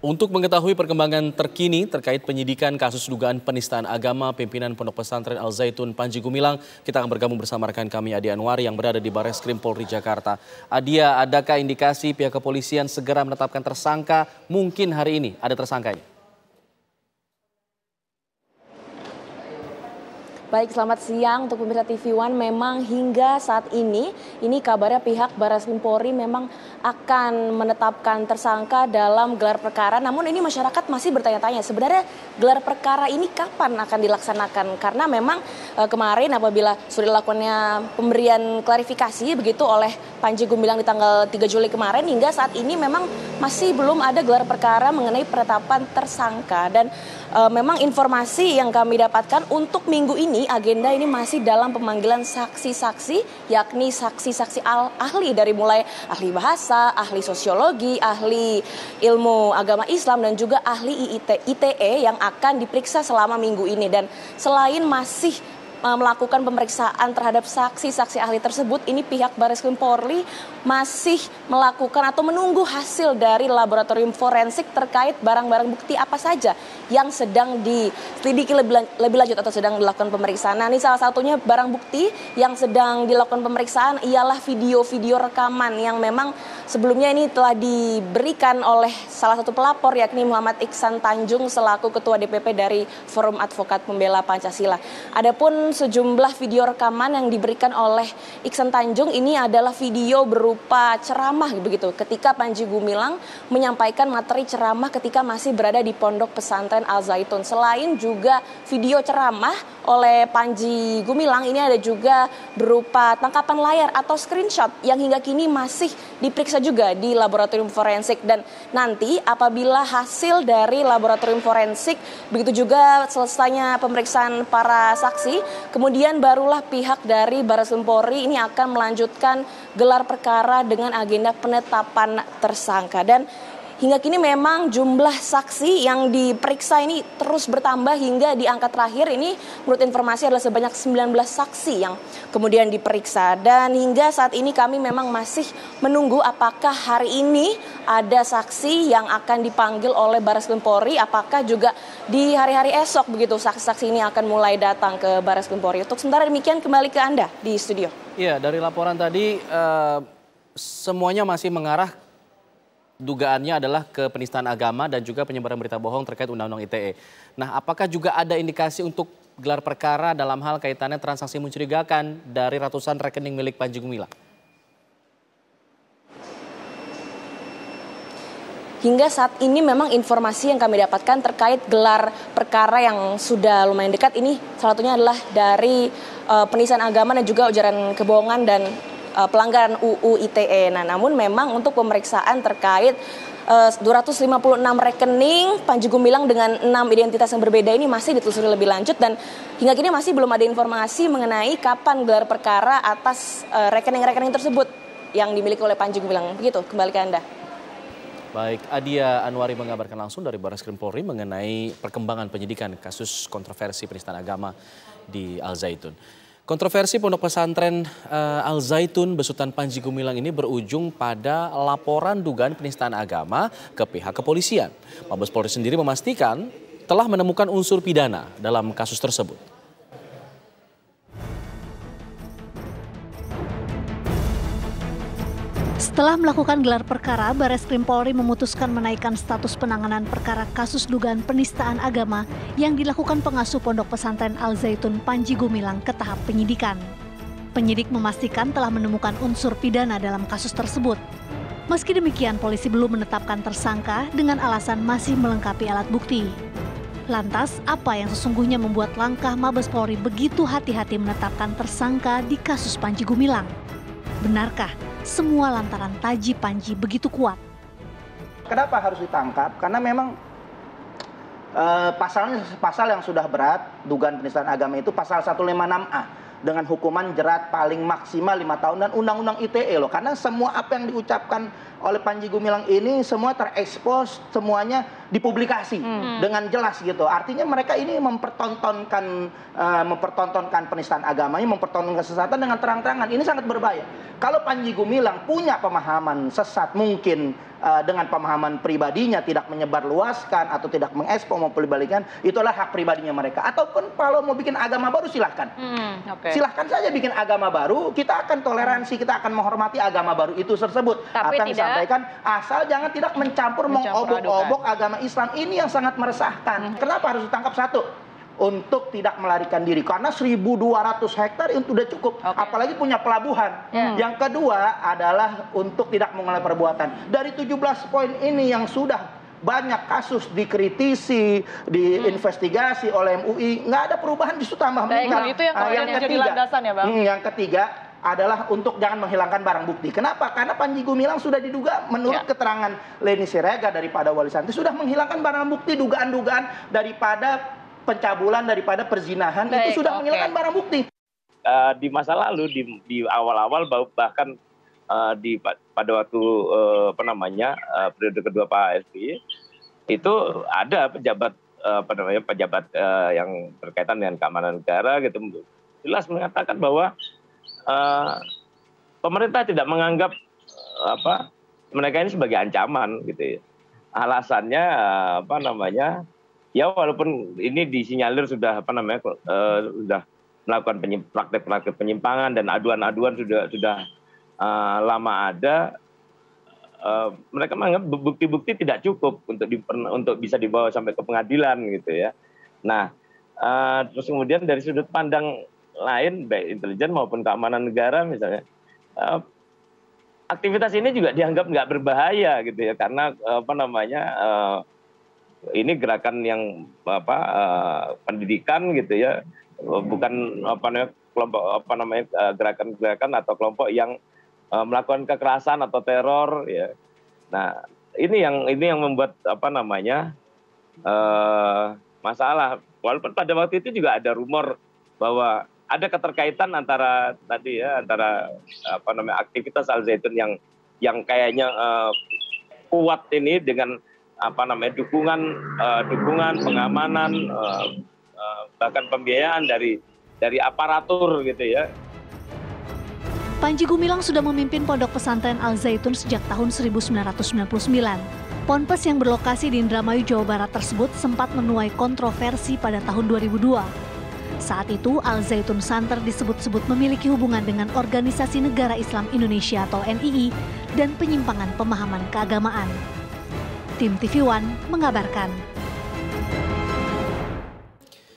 Untuk mengetahui perkembangan terkini terkait penyidikan kasus dugaan penistaan agama pimpinan Pondok Pesantren Al Zaitun Panji Gumilang, kita akan bergabung bersama rekan kami Adia Anwari yang berada di Barreskrim Polri Jakarta. Adia, adakah indikasi pihak kepolisian segera menetapkan tersangka? Mungkin hari ini ada tersangkanya. Baik, selamat siang untuk pemirsa TV One. Memang hingga saat ini kabarnya pihak Barreskrim Polri memang akan menetapkan tersangka dalam gelar perkara. Namun ini masyarakat masih bertanya-tanya, sebenarnya gelar perkara ini kapan akan dilaksanakan? Karena memang kemarin apabila sudah dilakukannya pemberian klarifikasi begitu oleh Panji Gumilang di tanggal 3 Juli kemarin, hingga saat ini memang masih belum ada gelar perkara mengenai penetapan tersangka. Dan memang informasi yang kami dapatkan untuk minggu ini, agenda ini masih dalam pemanggilan saksi-saksi, yakni saksi-saksi ahli dari mulai ahli bahasa, ahli sosiologi, ahli ilmu agama Islam, dan juga ahli ITE yang akan diperiksa selama minggu ini. Dan selain masih melakukan pemeriksaan terhadap saksi-saksi ahli tersebut, ini pihak Barreskrim Polri masih melakukan atau menunggu hasil dari laboratorium forensik terkait barang-barang bukti apa saja yang sedang diselidiki lebih lanjut atau sedang dilakukan pemeriksaan. Nah, ini salah satunya barang bukti yang sedang dilakukan pemeriksaan ialah video-video rekaman yang memang sebelumnya ini telah diberikan oleh salah satu pelapor, yakni Muhammad Iksan Tanjung selaku Ketua DPP dari Forum Advokat Pembela Pancasila. Adapun sejumlah video rekaman yang diberikan oleh Iksan Tanjung ini adalah video berupa ceramah begitu ketika Panji Gumilang menyampaikan materi ceramah ketika masih berada di Pondok Pesantren Al Zaitun. Selain juga video ceramah oleh Panji Gumilang, ini ada juga berupa tangkapan layar atau screenshot yang hingga kini masih diperiksa juga di laboratorium forensik. Dan nanti apabila hasil dari laboratorium forensik, begitu juga selesainya pemeriksaan para saksi, kemudian barulah pihak dari Barreskrim Polri ini akan melanjutkan gelar perkara dengan agenda penetapan tersangka. Dan hingga kini memang jumlah saksi yang diperiksa ini terus bertambah hingga di angka terakhir ini menurut informasi adalah sebanyak 19 saksi yang kemudian diperiksa. Dan hingga saat ini kami memang masih menunggu apakah hari ini ada saksi yang akan dipanggil oleh Barreskrim Polri, apakah juga di hari-hari esok begitu saksi-saksi ini akan mulai datang ke Barreskrim Polri. Untuk sementara demikian, kembali ke Anda di studio. Iya, dari laporan tadi semuanya masih mengarah, dugaannya adalah ke penistaan agama dan juga penyebaran berita bohong terkait Undang-Undang ITE. Nah, apakah juga ada indikasi untuk gelar perkara dalam hal kaitannya transaksi mencurigakan dari ratusan rekening milik Panji Gumilang? Hingga saat ini memang informasi yang kami dapatkan terkait gelar perkara yang sudah lumayan dekat ini salah satunya adalah dari penistaan agama dan juga ujaran kebohongan dan pelanggaran UU ITE. Nah, namun memang untuk pemeriksaan terkait 256 rekening Panji Gumilang dengan 6 identitas yang berbeda ini masih ditelusuri lebih lanjut, dan hingga kini masih belum ada informasi mengenai kapan gelar perkara atas rekening-rekening tersebut yang dimiliki oleh Panji Gumilang. Begitu, kembali ke Anda. Baik, Adia Anwari mengabarkan langsung dari Barreskrim Polri mengenai perkembangan penyidikan kasus kontroversi penistaan agama di Al Zaitun. Kontroversi Pondok Pesantren Al Zaitun besutan Panji Gumilang ini berujung pada laporan dugaan penistaan agama ke pihak kepolisian. Mabes Polri sendiri memastikan telah menemukan unsur pidana dalam kasus tersebut. Setelah melakukan gelar perkara, Barreskrim Polri memutuskan menaikkan status penanganan perkara kasus dugaan penistaan agama yang dilakukan pengasuh Pondok Pesantren Al Zaitun Panji Gumilang ke tahap penyidikan. Penyidik memastikan telah menemukan unsur pidana dalam kasus tersebut. Meski demikian, polisi belum menetapkan tersangka dengan alasan masih melengkapi alat bukti. Lantas, apa yang sesungguhnya membuat langkah Mabes Polri begitu hati-hati menetapkan tersangka di kasus Panji Gumilang? Benarkah semua lantaran taji Panji begitu kuat? Kenapa harus ditangkap? Karena memang pasalnya pasal yang sudah berat, dugaan penistaan agama itu pasal 156A dengan hukuman jerat paling maksimal 5 tahun dan Undang-Undang ITE loh. Karena semua apa yang diucapkan oleh Panji Gumilang ini semua terekspos, semuanya dipublikasi dengan jelas gitu. Artinya mereka ini mempertontonkan penistaan agamanya, mempertontonkan kesesatan dengan terang-terangan. Ini sangat berbahaya. Kalau Panji Gumilang punya pemahaman sesat, mungkin dengan pemahaman pribadinya tidak menyebarluaskan atau tidak mengekspo maupun balikan, itulah hak pribadinya mereka. Ataupun kalau mau bikin agama baru silahkan. Silahkan saja bikin agama baru, kita akan toleransi, kita akan menghormati agama baru itu tersebut. Tapi apa yang disampaikan, asal jangan tidak mencampur mengobok-obok agama Islam. Ini yang sangat meresahkan. Kenapa harus ditangkap satu? Untuk tidak melarikan diri, karena 1.200 hektar itu sudah cukup, apalagi punya pelabuhan. Yang kedua adalah untuk tidak mengulangi perbuatan. Dari 17 poin ini yang sudah banyak kasus dikritisi, diinvestigasi oleh MUI, nggak ada perubahan, justru tambah meningkat. Itu yang jadi landasan ya, Bang? Yang ketiga adalah untuk jangan menghilangkan barang bukti. Kenapa? Karena Panji Gumilang sudah diduga menurut keterangan Leni Siregar daripada Wali Santi sudah menghilangkan barang bukti, dugaan-dugaan daripada pencabulan, daripada perzinahan. Itu sudah menghilangkan barang bukti. Di masa lalu, di awal-awal bahkan pada waktu periode kedua Pak SBY itu ada pejabat yang berkaitan dengan keamanan negara gitu, jelas mengatakan bahwa pemerintah tidak menganggap mereka ini sebagai ancaman gitu ya. Alasannya ya walaupun ini disinyalir sudah sudah melakukan praktek-praktek penyimpangan dan aduan-aduan sudah lama ada, mereka menganggap bukti-bukti tidak cukup untuk bisa dibawa sampai ke pengadilan gitu ya. Nah, terus kemudian dari sudut pandang lain baik intelijen maupun keamanan negara misalnya, aktivitas ini juga dianggap nggak berbahaya gitu ya, karena ini gerakan yang pendidikan gitu ya, bukan gerakan-gerakan atau kelompok yang melakukan kekerasan atau teror ya. Nah, ini yang membuat masalah. Walaupun pada waktu itu juga ada rumor bahwa ada keterkaitan antara aktivitas Al Zaitun yang kayaknya kuat ini dengan dukungan pengamanan, bahkan pembiayaan dari aparatur gitu ya. Panji Gumilang sudah memimpin Pondok Pesantren Al Zaitun sejak tahun 1999. Ponpes yang berlokasi di Indramayu, Jawa Barat tersebut sempat menuai kontroversi pada tahun 2002. Saat itu Al Zaitun Santer disebut-sebut memiliki hubungan dengan Organisasi Negara Islam Indonesia atau NII dan penyimpangan pemahaman keagamaan. Tim TV One mengabarkan.